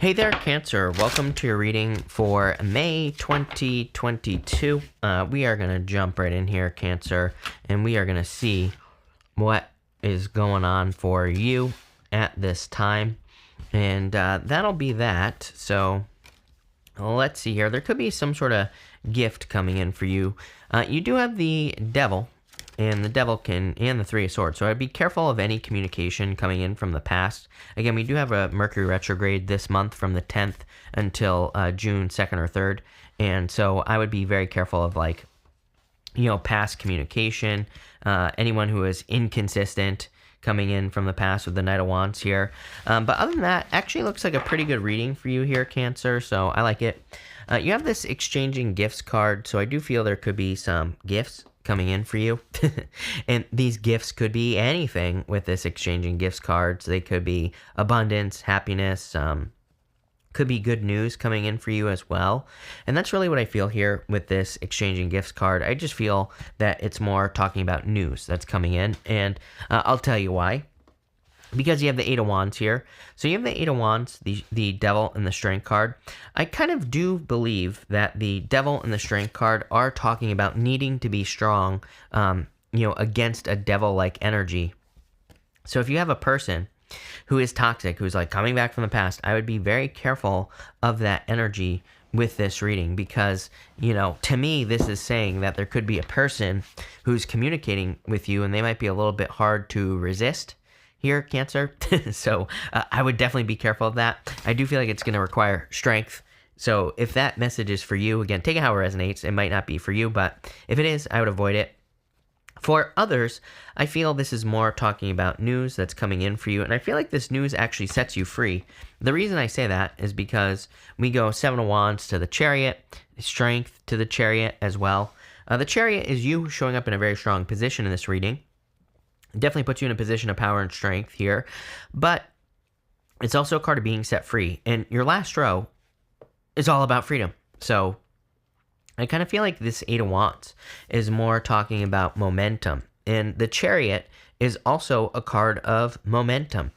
Hey there, Cancer. Welcome to your reading for May 2022. We are going to jump right in here, Cancer, and we are going to see what is going on for you at this time. And that'll be that. So let's see here. There could be some sort of gift coming in for you. You do have the Devil. And the Devil and the Three of Swords. So I'd be careful of any communication coming in from the past. Again, we do have a Mercury retrograde this month from the 10th until June 2nd or 3rd. And so I would be very careful of past communication. Anyone who is inconsistent coming in from the past with the Knight of Wands here. But other than that, actually looks like a pretty good reading for you here, Cancer. So I like it. You have this exchanging gifts card. So I do feel there could be some gifts coming in for you. And these gifts could be anything with this exchanging gifts cards. They could be abundance, happiness, could be good news coming in for you as well. And that's really what I feel here with this exchanging gifts card. I just feel that it's more talking about news that's coming in. And I'll tell you why. Because you have the Eight of Wands here. So you have the Eight of Wands, the Devil, and the Strength card. I kind of do believe that the Devil and the Strength card are talking about needing to be strong, against a devil-like energy. So if you have a person who is toxic, who's like coming back from the past, I would be very careful of that energy with this reading. Because, to me, this is saying that there could be a person who's communicating with you and they might be a little bit hard to resist here, Cancer. So I would definitely be careful of that. I do feel like it's going to require strength. So if that message is for you, again, take it how it resonates. It might not be for you, but if it is, I would avoid it. For others, I feel this is more talking about news that's coming in for you. And I feel like this news actually sets you free. The reason I say that is because we go Seven of Wands to the Chariot, Strength to the Chariot as well. The Chariot is you showing up in a very strong position in this reading. Definitely puts you in a position of power and strength here. But it's also a card of being set free. And your last row is all about freedom. So I kind of feel like this Eight of Wands is more talking about momentum. And the Chariot is also a card of momentum.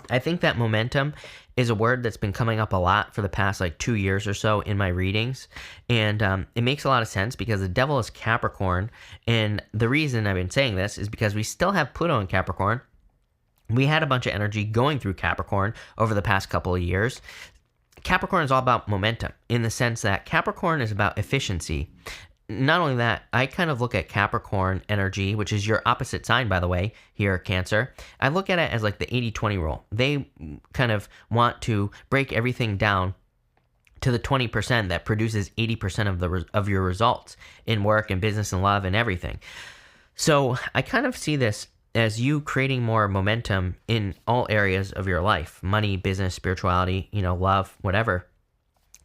I think that momentum is a word that's been coming up a lot for the past 2 years or so in my readings. And it makes a lot of sense because the Devil is Capricorn. And the reason I've been saying this is because we still have Pluto in Capricorn. We had a bunch of energy going through Capricorn over the past couple of years. Capricorn is all about momentum in the sense that Capricorn is about efficiency. Not only that, I kind of look at Capricorn energy, which is your opposite sign, by the way, here, Cancer. I look at it as like the 80-20 rule. They kind of want to break everything down to the 20% that produces 80% of your results in work and business and love and everything. So I kind of see this as you creating more momentum in all areas of your life: money, business, spirituality, love, whatever.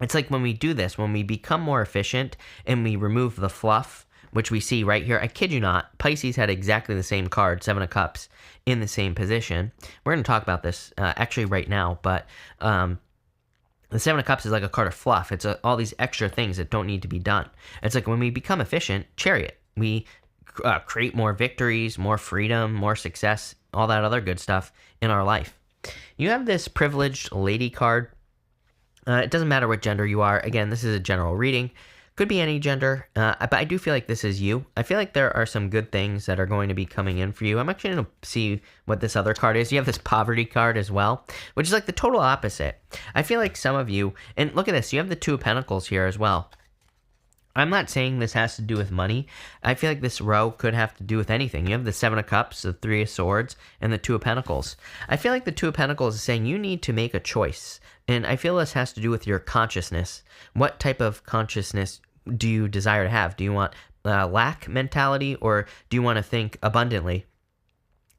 It's like when we do this, when we become more efficient and we remove the fluff, which we see right here. I kid you not, Pisces had exactly the same card, Seven of Cups, in the same position. We're going to talk about this actually right now, but the Seven of Cups is like a card of fluff. It's all these extra things that don't need to be done. It's like when we become efficient, Chariot, we create more victories, more freedom, more success, all that other good stuff in our life. You have this Privileged Lady card. It doesn't matter what gender you are. Again, this is a general reading. Could be any gender, but I do feel like this is you. I feel like there are some good things that are going to be coming in for you. I'm actually going to see what this other card is. You have this Poverty card as well, which is like the total opposite. I feel like some of you, and look at this, you have the Two of Pentacles here as well. I'm not saying this has to do with money. I feel like this row could have to do with anything. You have the Seven of Cups, the Three of Swords, and the Two of Pentacles. I feel like the Two of Pentacles is saying you need to make a choice. And I feel this has to do with your consciousness. What type of consciousness do you desire to have? Do you want lack mentality, or do you want to think abundantly?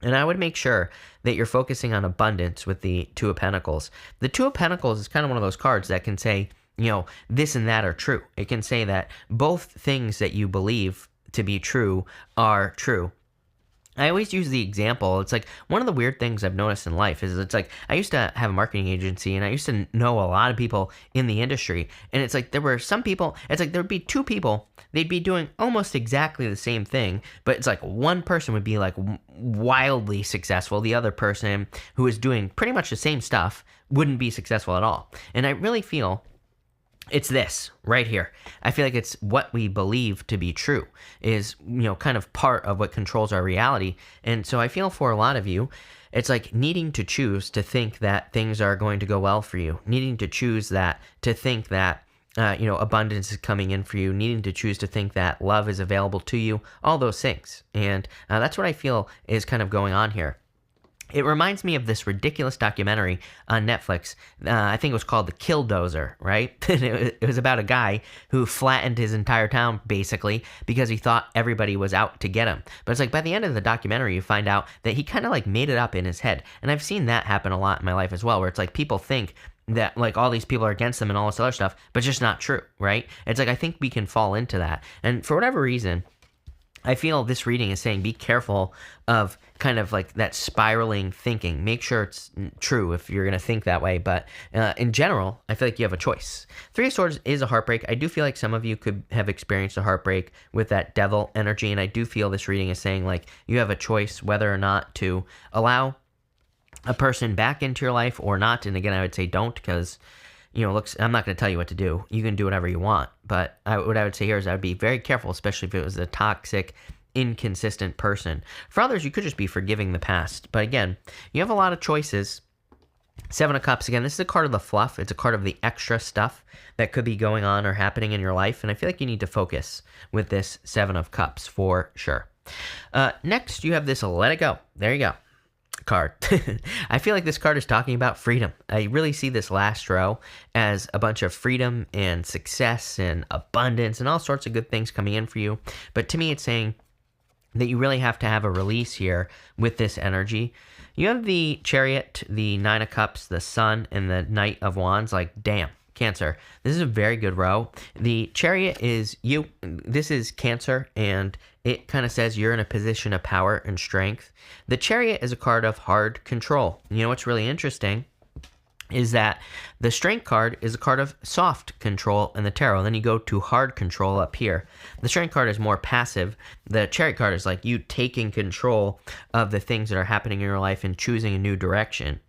And I would make sure that you're focusing on abundance with the Two of Pentacles. The Two of Pentacles is kind of one of those cards that can say, this and that are true. It can say that both things that you believe to be true are true. I always use the example. It's like one of the weird things I've noticed in life is it's like I used to have a marketing agency and I used to know a lot of people in the industry. And it's like there were some people, it's like there would be two people, they'd be doing almost exactly the same thing, but it's like one person would be like wildly successful. The other person who is doing pretty much the same stuff wouldn't be successful at all. And I really feel it's this right here. I feel like it's what we believe to be true is, kind of part of what controls our reality. And so I feel for a lot of you, it's like needing to choose to think that things are going to go well for you, needing to choose that, to think that, abundance is coming in for you, needing to choose to think that love is available to you, all those things. And that's what I feel is kind of going on here. It reminds me of this ridiculous documentary on Netflix. I think it was called The Killdozer, right? It was about a guy who flattened his entire town, basically, because he thought everybody was out to get him. But it's like by the end of the documentary, you find out that he kind of like made it up in his head. And I've seen that happen a lot in my life as well, where it's like people think that like all these people are against them and all this other stuff, but it's just not true, right? It's like I think we can fall into that. And for whatever reason, I feel this reading is saying be careful of kind of like that spiraling thinking. Make sure it's true if you're going to think that way. But in general, I feel like you have a choice. Three of Swords is a heartbreak. I do feel like some of you could have experienced a heartbreak with that devil energy. And I do feel this reading is saying like you have a choice whether or not to allow a person back into your life or not. And again, I would say don't, because I'm not going to tell you what to do. You can do whatever you want. But what I would say here is I would be very careful, especially if it was a toxic, inconsistent person. For others, you could just be forgiving the past. But again, you have a lot of choices. Seven of Cups, again, this is a card of the fluff. It's a card of the extra stuff that could be going on or happening in your life. And I feel like you need to focus with this Seven of Cups for sure. Next, you have this Let It Go. There you go. Card. I feel like this card is talking about freedom. I really see this last row as a bunch of freedom and success and abundance and all sorts of good things coming in for you. But to me, it's saying that you really have to have a release here with this energy. You have the Chariot, the Nine of Cups, the Sun, and the Knight of Wands. Like, damn. Cancer. This is a very good row. The Chariot is you. This is Cancer, and it kind of says you're in a position of power and strength. The Chariot is a card of hard control. You know what's really interesting is that the Strength card is a card of soft control in the tarot. Then you go to hard control up here. The Strength card is more passive. The Chariot card is like you taking control of the things that are happening in your life and choosing a new direction.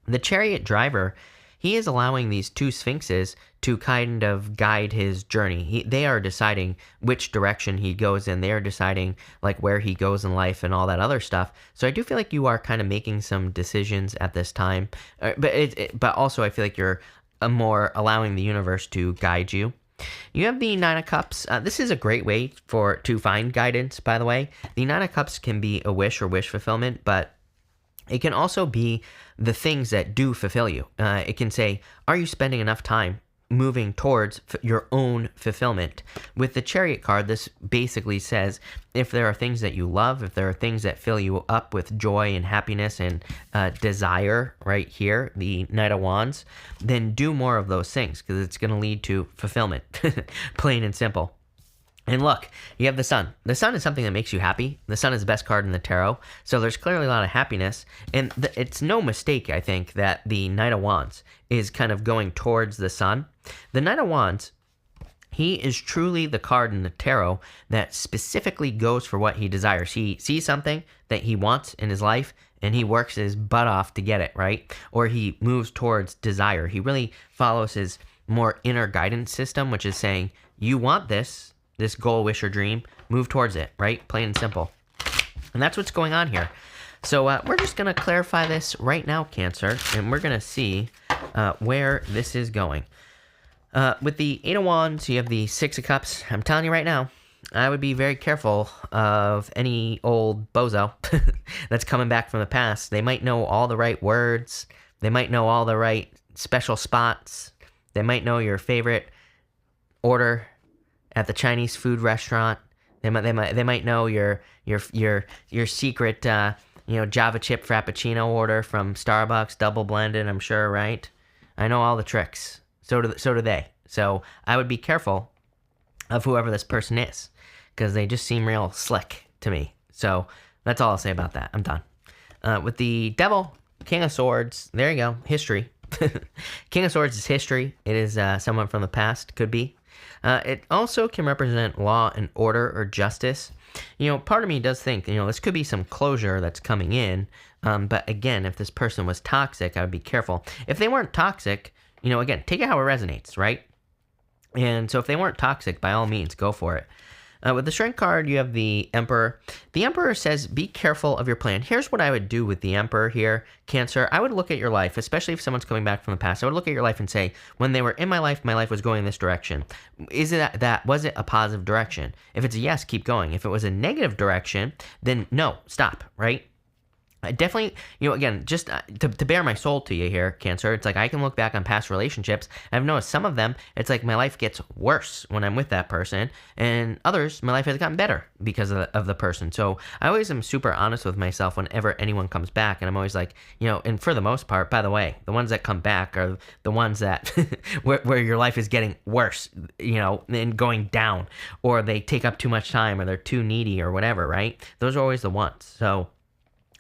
The Chariot driver, he is allowing these two sphinxes to kind of guide his journey. They are deciding which direction he goes in. They are deciding like where he goes in life and all that other stuff. So I do feel like you are kind of making some decisions at this time. But also I feel like you're more allowing the universe to guide you. You have the Nine of Cups. This is a great way to find guidance, by the way. The Nine of Cups can be a wish or wish fulfillment, but it can also be the things that do fulfill you. It can say, are you spending enough time moving towards your own fulfillment? With the Chariot card, this basically says, if there are things that you love, if there are things that fill you up with joy and happiness and desire right here, the Knight of Wands, then do more of those things because it's going to lead to fulfillment, plain and simple. And look, you have the Sun. The Sun is something that makes you happy. The Sun is the best card in the tarot. So there's clearly a lot of happiness. And it's no mistake, I think, that the Knight of Wands is kind of going towards the Sun. The Knight of Wands, he is truly the card in the tarot that specifically goes for what he desires. He sees something that he wants in his life, and he works his butt off to get it, right? Or he moves towards desire. He really follows his more inner guidance system, which is saying, you want this goal, wish, or dream, move towards it, right? Plain and simple. And that's what's going on here. So we're just going to clarify this right now, Cancer, and we're going to see where this is going. With the Eight of Wands, you have the Six of Cups. I'm telling you right now, I would be very careful of any old bozo that's coming back from the past. They might know all the right words. They might know all the right special spots. They might know your favorite order at the Chinese food restaurant. They might know your secret Java chip frappuccino order from Starbucks, double blended, I'm sure, right? I know all the tricks. So do they. So I would be careful of whoever this person is, because they just seem real slick to me. So That's all I'll say about that. I'm done. With the Devil, King of Swords, there you go, history. King of Swords is history. It is someone from the past, could be. It also can represent law and order or justice. Part of me does think, this could be some closure that's coming in. But again, if this person was toxic, I would be careful. If they weren't toxic, again, take it how it resonates, right? And so if they weren't toxic, by all means, go for it. With the Strength card, you have the Emperor. The Emperor says, be careful of your plan. Here's what I would do with the Emperor here, Cancer. I would look at your life, especially if someone's coming back from the past. I would look at your life and say, when they were in my life was going in this direction. Was it a positive direction? If it's a yes, keep going. If it was a negative direction, then no, stop, right? I definitely, again, just to bare my soul to you here, Cancer, it's like I can look back on past relationships. I've noticed some of them, it's like my life gets worse when I'm with that person, and others, my life has gotten better because of the person. So I always am super honest with myself whenever anyone comes back, and I'm always like, and for the most part, by the way, the ones that come back are the ones that where your life is getting worse, and going down, or they take up too much time, or they're too needy, or whatever, right? Those are always the ones. So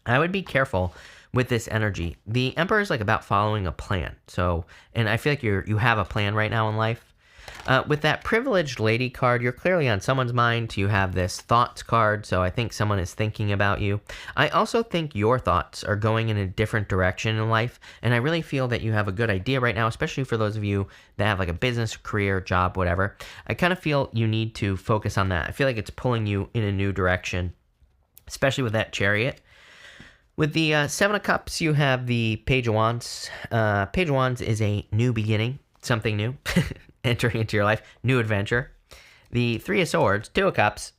I would be careful with this energy. The Emperor is like about following a plan. So, and I feel like you have a plan right now in life. With that Privileged Lady card, you're clearly on someone's mind. You have this Thoughts card, so I think someone is thinking about you. I also think your thoughts are going in a different direction in life, and I really feel that you have a good idea right now, especially for those of you that have like a business, career, job, whatever. I kind of feel you need to focus on that. I feel like it's pulling you in a new direction, especially with that Chariot. With the Seven of Cups, you have the Page of Wands. Page of Wands is a new beginning, something new, entering into your life, new adventure. The Three of Swords, Two of Cups.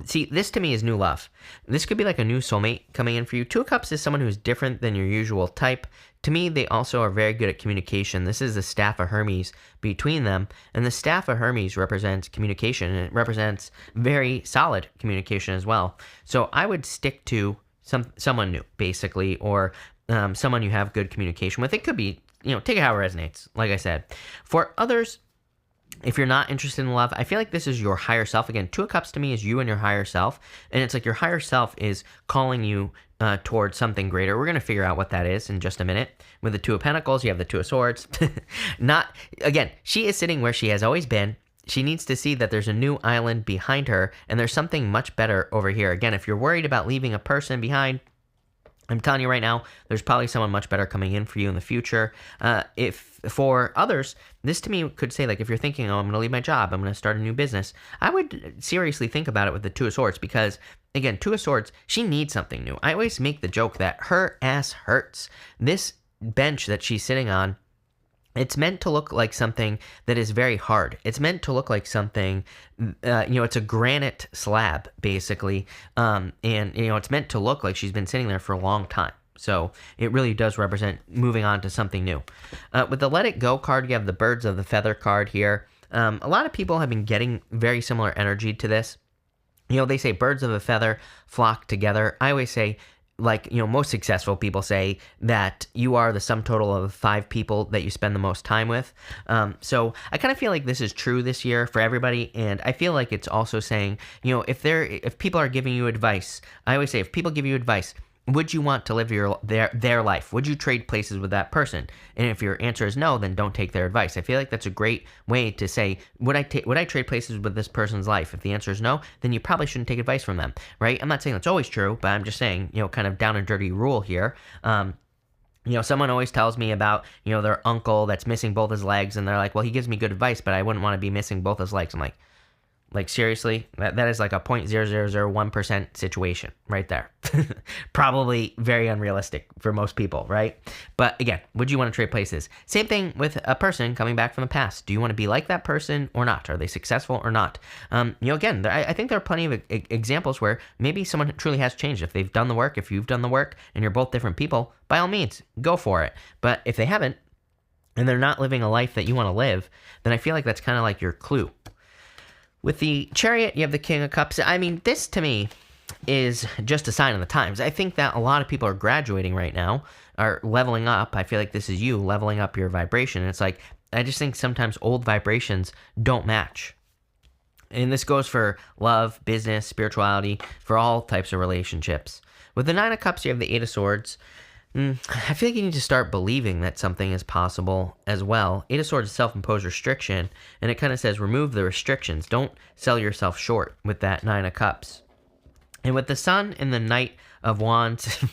See, this to me is new love. This could be like a new soulmate coming in for you. Two of Cups is someone who's different than your usual type. To me, they also are very good at communication. This is the Staff of Hermes between them. And the Staff of Hermes represents communication, and it represents very solid communication as well. So I would stick to someone new, basically, or someone you have good communication with. It could be, take it how it resonates, like I said. For others, if you're not interested in love, I feel like this is your higher self. Again, Two of Cups to me is you and your higher self, and it's like your higher self is calling you towards something greater. We're going to figure out what that is in just a minute. With the Two of Pentacles, you have the Two of Swords. She is sitting where she has always been. She needs to see that there's a new island behind her, and there's something much better over here. Again, if you're worried about leaving a person behind, I'm telling you right now, there's probably someone much better coming in for you in the future. If for others, this to me could say, like, if you're thinking, I'm going to leave my job, I'm going to start a new business, I would seriously think about it with the Two of Swords, because, again, Two of Swords, she needs something new. I always make the joke that her ass hurts. This bench that she's sitting on, it's meant to look like something that is very hard. It's meant to look like something, it's a granite slab, basically. It's meant to look like she's been sitting there for a long time. So it really does represent moving on to something new. With the Let It Go card, you have the Birds of the Feather card here. A lot of people have been getting very similar energy to this. They say birds of a feather flock together. I always say, most successful people say that you are the sum total of 5 people that you spend the most time with. So I kind of feel like this is true this year for everybody. And I feel like it's also saying, if people are giving you advice, I always say, if people give you advice, would you want to live their life? Would you trade places with that person? And if your answer is no, then don't take their advice. I feel like that's a great way to say, would I trade places with this person's life? If the answer is no, then you probably shouldn't take advice from them, right? I'm not saying that's always true, but I'm just saying, kind of down and dirty rule here. Someone always tells me about, their uncle that's missing both his legs, and they're like, well, he gives me good advice, but I wouldn't want to be missing both his legs. I'm like, seriously? That is like a 0.0001% situation right there. Probably very unrealistic for most people, right? But again, would you want to trade places? Same thing with a person coming back from the past. Do you want to be like that person or not? Are they successful or not? Again, I think there are plenty of examples where maybe someone truly has changed. If they've done the work, if you've done the work, and you're both different people, by all means, go for it. But if they haven't, and they're not living a life that you want to live, then I feel like that's kind of like your clue. With the Chariot, you have the King of Cups. I mean, this to me is just a sign of the times. I think that a lot of people are graduating right now, are leveling up. I feel like this is you leveling up your vibration. It's like, I just think sometimes old vibrations don't match. And this goes for love, business, spirituality, for all types of relationships. With the Nine of Cups, you have the Eight of Swords. I feel like you need to start believing that something is possible as well. Eight of Swords is self-imposed restriction, and it kind of says remove the restrictions. Don't sell yourself short with that Nine of Cups. And with the Sun and the Knight of Wands,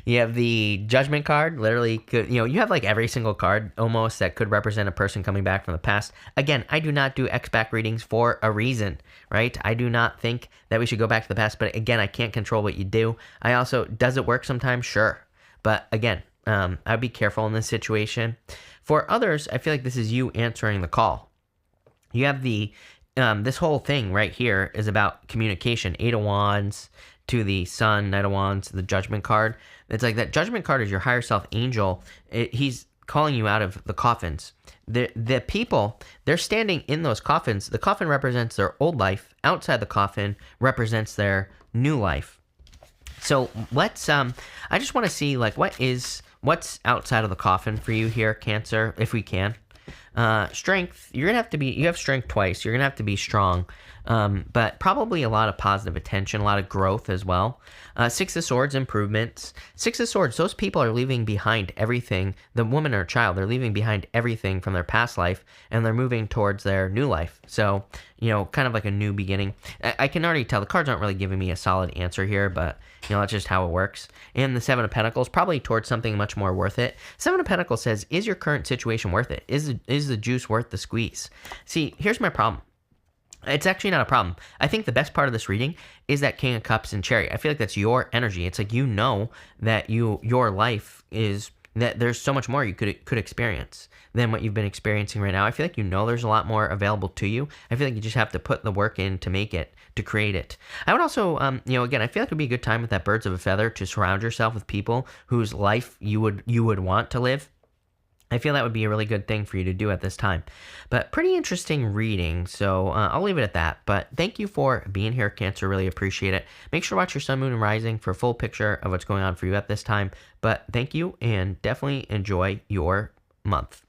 you have the Judgment card. Literally, you have like every single card almost that could represent a person coming back from the past. Again, I do not do X-back readings for a reason, right? I do not think that we should go back to the past, but again, I can't control what you do. I also, does it work sometimes? Sure. But again, I'd be careful in this situation. For others, I feel like this is you answering the call. You have the, this whole thing right here is about communication. Eight of Wands to the Sun, Knight of Wands, the Judgment card. It's like that Judgment card is your higher self angel. He's calling you out of the coffins. The people, they're standing in those coffins. The coffin represents their old life. Outside the coffin represents their new life. So let's, I just want to see like what's outside of the coffin for you here, Cancer, if we can. Strength, you have strength twice. You're going to have to be strong, but probably a lot of positive attention, a lot of growth as well. Six of Swords, improvements. Six of Swords, those people are leaving behind everything. The woman or child, they're leaving behind everything from their past life, and they're moving towards their new life. So, kind of like a new beginning. I can already tell the cards aren't really giving me a solid answer here, but that's just how it works. And the Seven of Pentacles, probably towards something much more worth it. Seven of Pentacles says, is your current situation worth it? Is the juice worth the squeeze? See, here's my problem. It's actually not a problem. I think the best part of this reading is that King of Cups and Chariot. I feel like that's your energy. It's like that your life is, that there's so much more you could experience than what you've been experiencing right now. I feel like there's a lot more available to you. I feel like you just have to put the work in to make it, to create it. I would also, again, I feel like it would be a good time with that birds of a feather to surround yourself with people whose life you would want to live. I feel that would be a really good thing for you to do at this time. But pretty interesting reading, so I'll leave it at that. But thank you for being here, Cancer. Really appreciate it. Make sure to watch your sun, moon, and rising for a full picture of what's going on for you at this time. But thank you, and definitely enjoy your month.